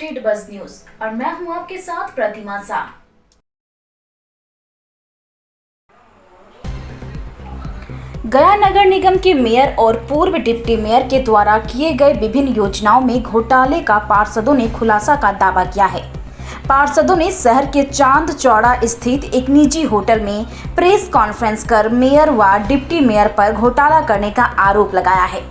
State buzz news और मैं हूं आपके साथ प्रतिमा शाह। गया नगर निगम के मेयर और पूर्व डिप्टी मेयर के द्वारा किए गए विभिन्न योजनाओं में घोटाले का पार्षदों ने खुलासा का दावा किया है। पार्षदों ने शहर के चांद चौड़ा स्थित एक निजी होटल में प्रेस कॉन्फ्रेंस कर मेयर व डिप्टी मेयर पर घोटाला करने का आरोप लगाया है।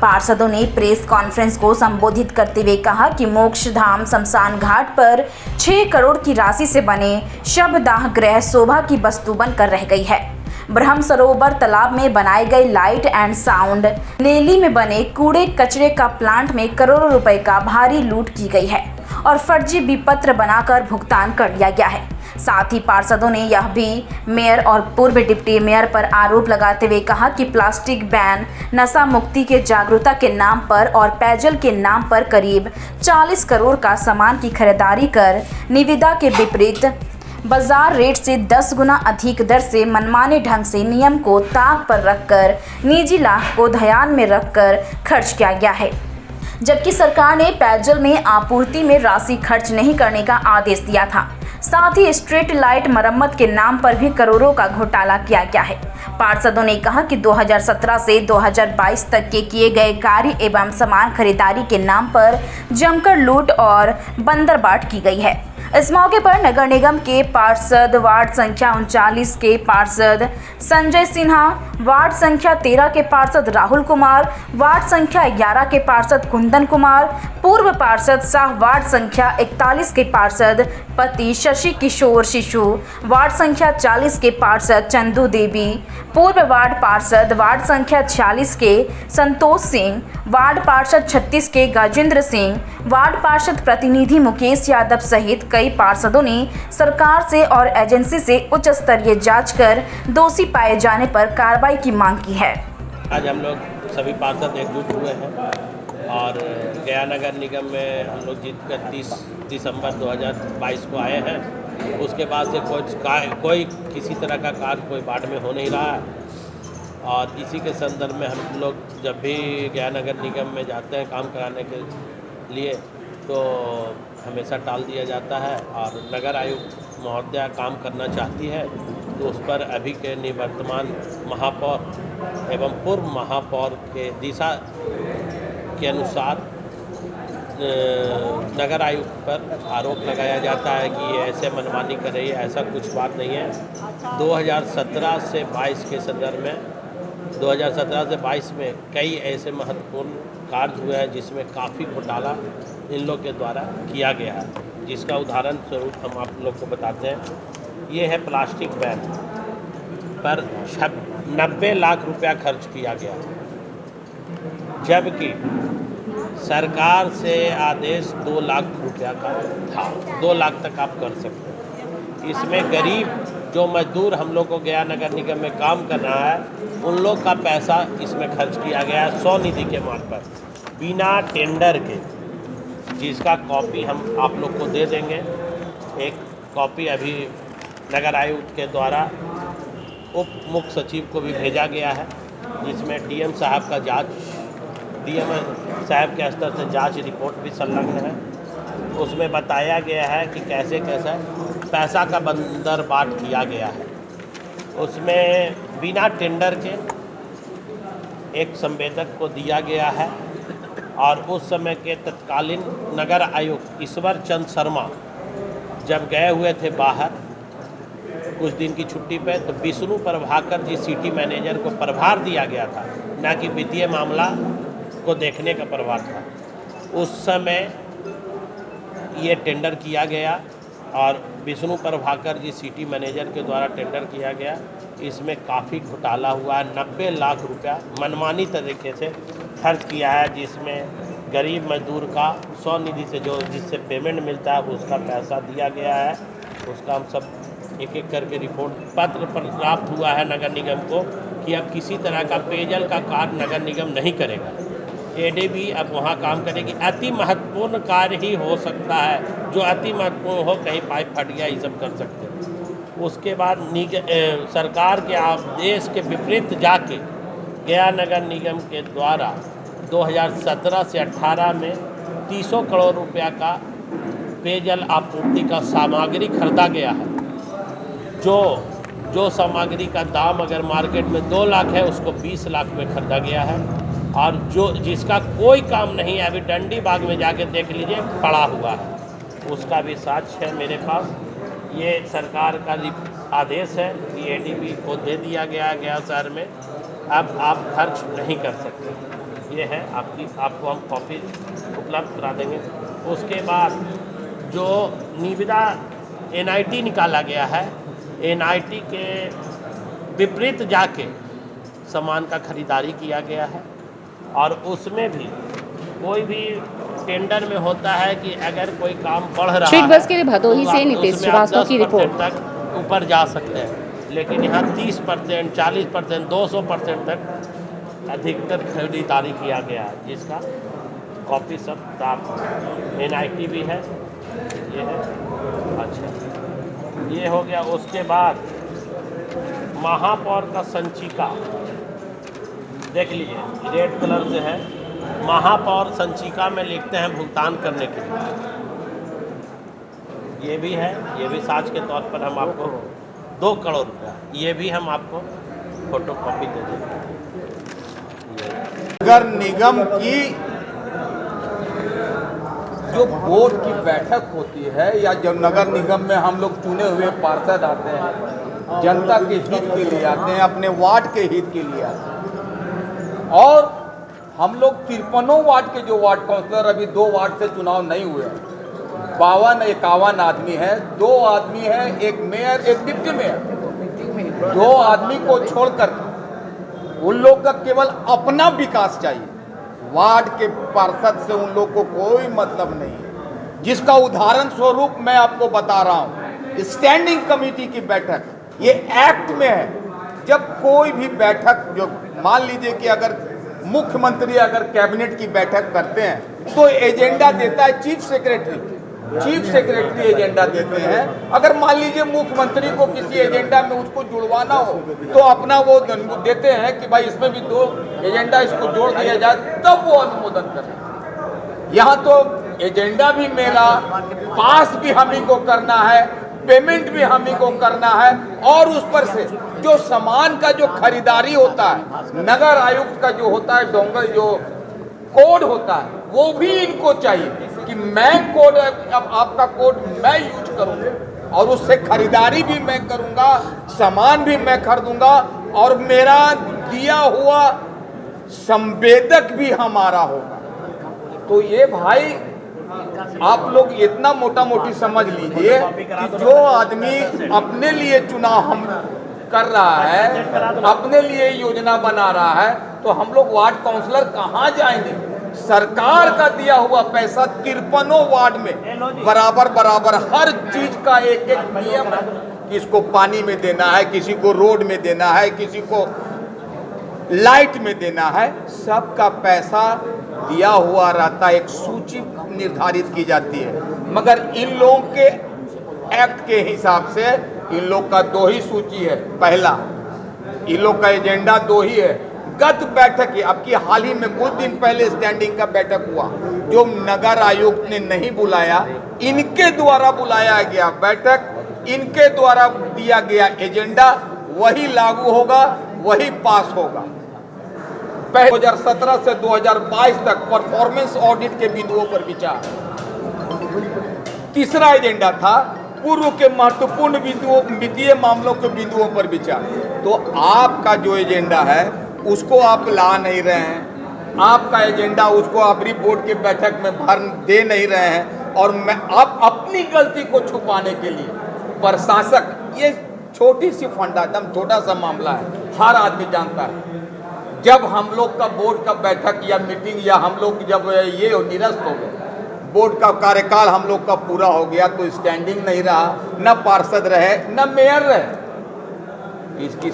पार्षदों ने प्रेस कॉन्फ्रेंस को संबोधित करते हुए कहा कि मोक्षधाम शमशान घाट पर 6 करोड़ की राशि से बने शवदाह गृह शोभा की वस्तु बनकर रह गई है। ब्रह्म सरोवर तालाब में बनाए गए लाइट एंड साउंड, नेली में बने कूड़े कचरे का प्लांट में करोड़ों रुपए का भारी लूट की गई है और फर्जी विपत्र बनाकर भुगतान कर लिया गया है। साथ ही पार्षदों ने यह भी मेयर और पूर्व डिप्टी मेयर पर आरोप लगाते हुए कहा कि प्लास्टिक बैन, नशा मुक्ति के जागरूकता के नाम पर और पेयजल के नाम पर करीब 40 करोड़ का सामान की खरीदारी कर निविदा के विपरीत बाजार रेट से 10 गुना अधिक दर से मनमाने ढंग से नियम को ताक पर रखकर निजी लाभ को ध्यान में रखकर खर्च किया गया है, जबकि सरकार ने पेयजल में आपूर्ति में राशि खर्च नहीं करने का आदेश दिया था। साथ ही स्ट्रीट लाइट मरम्मत के नाम पर भी करोड़ों का घोटाला किया गया है। पार्षदों ने कहा कि 2017 से 2022 तक के किए गए कार्य एवं सामान खरीदारी के नाम पर जमकर लूट और बंदरबाट की गई है। इस मौके पर नगर निगम के पार्षद वार्ड संख्या 39 के पार्षद संजय सिन्हा, वार्ड संख्या 13 के पार्षद राहुल कुमार, वार्ड संख्या 11 के पार्षद कुंदन कुमार, पूर्व पार्षद शाह, वार्ड संख्या 41 के पार्षद पति शशि किशोर शिशु, वार्ड संख्या 40 के पार्षद चंदू देवी, पूर्व वार्ड पार्षद वार्ड संख्या 46 के संतोष सिंह, वार्ड पार्षद 36 के गजेंद्र सिंह, वार्ड पार्षद प्रतिनिधि मुकेश यादव सहित कई पार्षदों ने सरकार से और एजेंसी से उच्च स्तरीय जांच कर दोषी पाए जाने पर कार्रवाई की मांग की है। आज हम लोग सभी पार्षद एकजुट हुए हैं और गया नगर निगम में हम लोग जीत कर 30 दिसंबर 2022 को आए हैं। उसके बाद से कोई किसी तरह का कार्य कोई वार्ड में हो नहीं रहा है और इसी के संदर्भ में हम लोग जब भी गया नगर निगम में जाते हैं काम कराने के लिए तो हमेशा टाल दिया जाता है और नगर आयुक्त महोदया काम करना चाहती है तो उस पर अभी के निवर्तमान महापौर एवं पूर्व महापौर के दिशा के अनुसार नगर आयुक्त पर आरोप लगाया जाता है कि ये ऐसे मनमानी कर रही है। ऐसा कुछ बात नहीं है। 2017 से 22 के संदर्भ में 2017 से 22 में कई ऐसे महत्वपूर्ण कार्य हुए हैं जिसमें काफ़ी घोटाला इन लोग के द्वारा किया गया है, जिसका उदाहरण स्वरूप हम आप लोग को बताते हैं। ये है प्लास्टिक बैन पर 90 लाख रुपया खर्च किया गया, जबकि सरकार से आदेश 2 लाख रुपया का था। 2 लाख तक आप कर सकते हैं। इसमें गरीब जो मजदूर हम लोग को गया नगर निगम में काम कर रहा है उन लोग का पैसा इसमें खर्च किया गया 100 निधि के मार्फत बिना टेंडर के, जिसका कॉपी हम आप लोग को दे देंगे। एक कॉपी अभी नगर आयुक्त के द्वारा उप मुख्य सचिव को भी भेजा गया है, जिसमें डीएम साहब का डीएम साहब के स्तर से जांच रिपोर्ट भी संलग्न है। उसमें बताया गया है कि कैसे कैसे पैसा का बंदरबाट किया गया है। उसमें बिना टेंडर के एक संवेदक को दिया गया है और उस समय के तत्कालीन नगर आयुक्त ईश्वर चंद शर्मा जब गए हुए थे बाहर कुछ दिन की छुट्टी पे, तो विष्णु प्रभाकर जी सिटी मैनेजर को प्रभार दिया गया था, न कि वित्तीय मामला को देखने का प्रभार था। उस समय ये टेंडर किया गया और विष्णु प्रभाकर जी सिटी मैनेजर के द्वारा टेंडर किया गया। इसमें काफ़ी घोटाला हुआ है। 90 लाख रुपया मनमानी तरीके से खर्च किया है, जिसमें गरीब मजदूर का 100 निधि से जिससे पेमेंट मिलता है उसका पैसा दिया गया है। उसका हम सब एक एक करके रिपोर्ट पत्र पर प्राप्त हुआ है नगर निगम को कि अब किसी तरह का पेयजल का कार्य नगर निगम नहीं करेगा। एडीबी अब वहाँ काम करेगी। अति महत्वपूर्ण कार्य ही हो सकता है, जो अति महत्वपूर्ण हो, कहीं पाइप फट गया, ये सब कर सकते हैं। उसके बाद सरकार के आदेश के विपरीत जाके गया नगर निगम के द्वारा 2017 से 18 में 300 करोड़ रुपया का पेयजल आपूर्ति का सामग्री खरीदा गया है, जो सामग्री का दाम अगर मार्केट में 2 लाख है उसको 20 लाख में खरीदा गया है, और जिसका कोई काम नहीं है, अभी डंडी बाग में जाके देख लीजिए पड़ा हुआ है, उसका भी साक्ष्य है मेरे पास। ये सरकार का आदेश है कि एडीबी को दे दिया गया शहर में, अब आप खर्च नहीं कर सकते। ये है आपको हम कॉपी उपलब्ध करा देंगे। उसके बाद जो निविदा एनआईटी निकाला गया है, एनआईटी के विपरीत जाके सामान का खरीदारी किया गया है, और उसमें भी कोई भी टेंडर में होता है कि अगर कोई काम बढ़ रहा स्ट्रीट है बस के लिए भदोही से नितेश श्रीवास्तव की रिपोर्ट तक ऊपर जा सकते हैं, लेकिन यहाँ 30%, 40%, 200% तक अधिकतर खरीदारी किया गया है, जिसका कॉपी सब प्राप्त। एनआईटी भी है, ये है। अच्छा, ये हो गया। उसके बाद महापौर का संचिका देख लीजिए, रेड कलर से है। महापौर संचिका में लिखते हैं भुगतान करने के लिए, ये भी है, ये भी साज के तौर पर हम आपको 2 करोड़ रुपया, ये भी हम आपको फोटो कॉपी दे देंगे। नगर निगम की जो बोर्ड की बैठक होती है, या जो नगर निगम में हम लोग चुने हुए पार्षद आते हैं, जनता के हित के लिए आते हैं, अपने वार्ड के हित के लिए आते हैं, और हम लोग 53 वार्ड के जो वार्ड काउंसलर, अभी 2 वार्ड से चुनाव नहीं हुए हैं, 52-51 आदमी है, 2 आदमी है, एक मेयर, एक डिप्टी मेयर, 2 आदमी को छोड़कर उन लोग का केवल अपना विकास चाहिए, वार्ड के पार्षद से उन लोग को कोई मतलब नहीं है। जिसका उदाहरण स्वरूप मैं आपको बता रहा हूं, स्टैंडिंग कमेटी की बैठक, ये एक्ट में है। जब कोई भी बैठक, जो मान लीजिए कि अगर मुख्यमंत्री अगर कैबिनेट की बैठक करते हैं तो एजेंडा देता है चीफ सेक्रेटरी एजेंडा देते हैं। अगर मान लीजिए मुख्यमंत्री को किसी एजेंडा में उसको जुड़वाना हो तो अपना वो देते हैं कि भाई इसमें भी 2 एजेंडा इसको जोड़ दिया जाए, तब वो अनुमोदन करें। यहाँ तो एजेंडा भी मेरा, पास भी हम ही को करना है, पेमेंट भी हम ही को करना है, और उस पर से जो सामान का जो खरीदारी होता है, नगर आयुक्त का जो होता है डोंगर जो कोड होता है, वो भी इनको चाहिए कि मैं कोड, अब आपका कोड मैं यूज करूंगा और उससे खरीदारी भी मैं करूंगा, सामान भी मैं खरीदूंगा, और मेरा दिया हुआ संवेदक भी हमारा होगा। तो ये भाई आप लोग इतना मोटा मोटी समझ लीजिए कि जो आदमी अपने लिए चुनाव हम कर रहा है, अपने लिए योजना बना रहा है, तो हम लोग वार्ड काउंसलर कहाँ जाएंगे? सरकार का दिया हुआ पैसा 53 वार्ड में बराबर हर चीज का एक नियम है। किसको पानी में देना है, किसी को रोड में देना है, किसी को लाइट में देना है, सबका पैसा दिया हुआ रहता है, एक सूची निर्धारित की जाती है। मगर इन लोगों के एक्ट के हिसाब से इन लोग का 2 ही सूची है। पहला, इन लोग का एजेंडा 2 ही है। गत बैठक, अब की हाल ही में कुछ दिन पहले स्टैंडिंग का बैठक हुआ, जो नगर आयुक्त ने नहीं बुलाया, इनके द्वारा बुलाया गया बैठक, इनके द्वारा दिया गया एजेंडा वही लागू होगा, वही पास होगा। 2017 से 2022 तक परफॉर्मेंस ऑडिट के बिंदुओं पर विचार। तीसरा एजेंडा था पूर्व के महत्वपूर्ण बिंदुओं, वित्तीय मामलों के बिंदुओं पर विचार। तो आपका जो एजेंडा है उसको आप ला नहीं रहे हैं, आपका एजेंडा उसको आप बोर्ड के बैठक में भर दे नहीं रहे हैं, और मैं आप अपनी गलती को छुपाने के लिए प्रशासक, ये छोटी सी फंडा, एकदम छोटा सा मामला है, हर आदमी जानता है। जब हम लोग का बोर्ड का बैठक या मीटिंग, या हम लोग जब ये निरस्त हो गए, बोर्ड का कार्यकाल हम लोग का पूरा हो गया, तो स्टैंडिंग नहीं रहा, न पार्षद रहे, न मेयर रहे। इसकी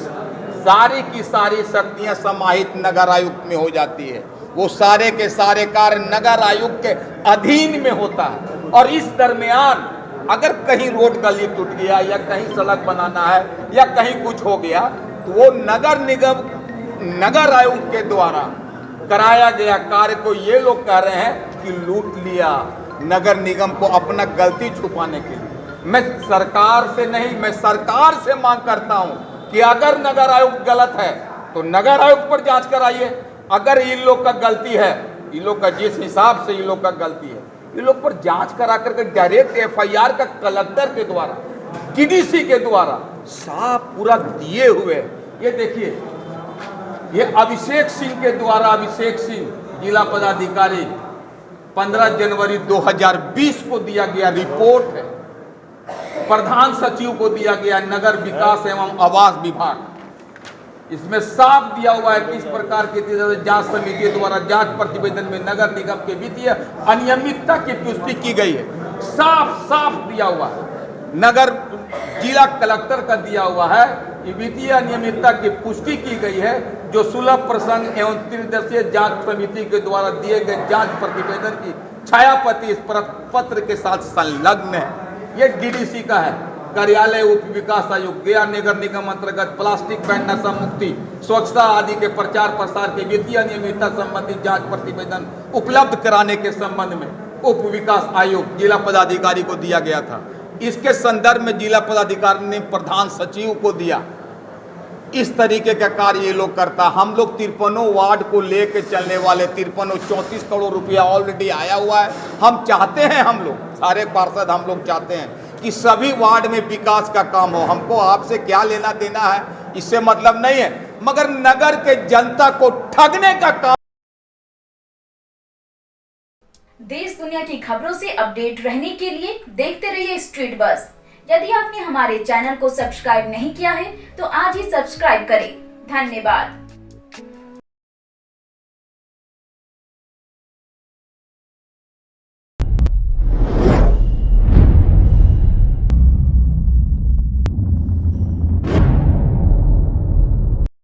सारी की सारी शक्तियां समाहित नगर आयुक्त में हो जाती है। वो सारे के सारे कार्य नगर आयुक्त के अधीन में होता है। और इस दरमियान अगर कहीं रोड गली टूट गया, या कहीं सड़क बनाना है, या कहीं कुछ हो गया, तो वो नगर निगम, नगर आयुक्त के द्वारा कराया गया कार्य को ये लोग कह रहे हैं कि लूट लिया, नगर निगम को अपना गलती छुपाने के लिए। मैं सरकार से नहीं, मैं सरकार से मांग करता हूं कि अगर नगर आयोग गलत है तो नगर आयोग पर जांच कराइए। अगर इन लोग का गलती है, इन लोग का जिस हिसाब से इन लोग का गलती है, इन लोग पर जांच करा करके डायरेक्ट एफआईआर का कलेक्टर के द्वारा, डीडीसी के द्वारा साफ पूरा दिए हुए। ये देखिए, ये अभिषेक सिंह के द्वारा, अभिषेक सिंह जिला पदाधिकारी 15 जनवरी 2020 को दिया गया रिपोर्ट है, प्रधान सचिव को दिया गया नगर विकास एवं आवास विभाग। इसमें साफ दिया हुआ है किस प्रकार की जांच समिति द्वारा जांच प्रतिवेदन में नगर निगम के वित्तीय अनियमितता की पुष्टि की गई है। साफ साफ दिया हुआ है, नगर जिला कलेक्टर का दिया हुआ है कि वित्तीय अनियमितता की पुष्टि की गई है, जो सुलभ प्रसंग एवं त्रिदशीय जांच समिति के द्वारा दिए गए जांच प्रतिवेदन की छायाप्रति इस पत्र के साथ संलग्न है। ये डीडीसी का है, कार्यालय उप विकास आयुक्त गया नगर निगम अंतर्गत प्लास्टिक बैन नशा मुक्ति स्वच्छता आदि के प्रचार प्रसार के वित्तीय अनियमितता संबंधी जांच प्रतिवेदन उपलब्ध कराने के संबंध में उप विकास आयुक्त जिला पदाधिकारी को दिया गया था। इसके संदर्भ में जिला पदाधिकारी ने प्रधान सचिव को दिया। इस तरीके का कार्य ये लोग करता। हम लोग 53 वार्ड को लेके चलने वाले 34 करोड़ रुपया ऑलरेडी आया हुआ है। हम चाहते हैं, हम लोग सारे पार्षद हम लोग चाहते हैं कि सभी वार्ड में विकास का काम हो। हमको आपसे क्या लेना देना है, इससे मतलब नहीं है, मगर नगर के जनता को ठगने का काम। देश दुनिया की खबरों से अपडेट रहने के लिए देखते रहिए स्ट्रीट बज़। यदि आपने हमारे चैनल को सब्सक्राइब नहीं किया है तो आज ही सब्सक्राइब करें। धन्यवाद।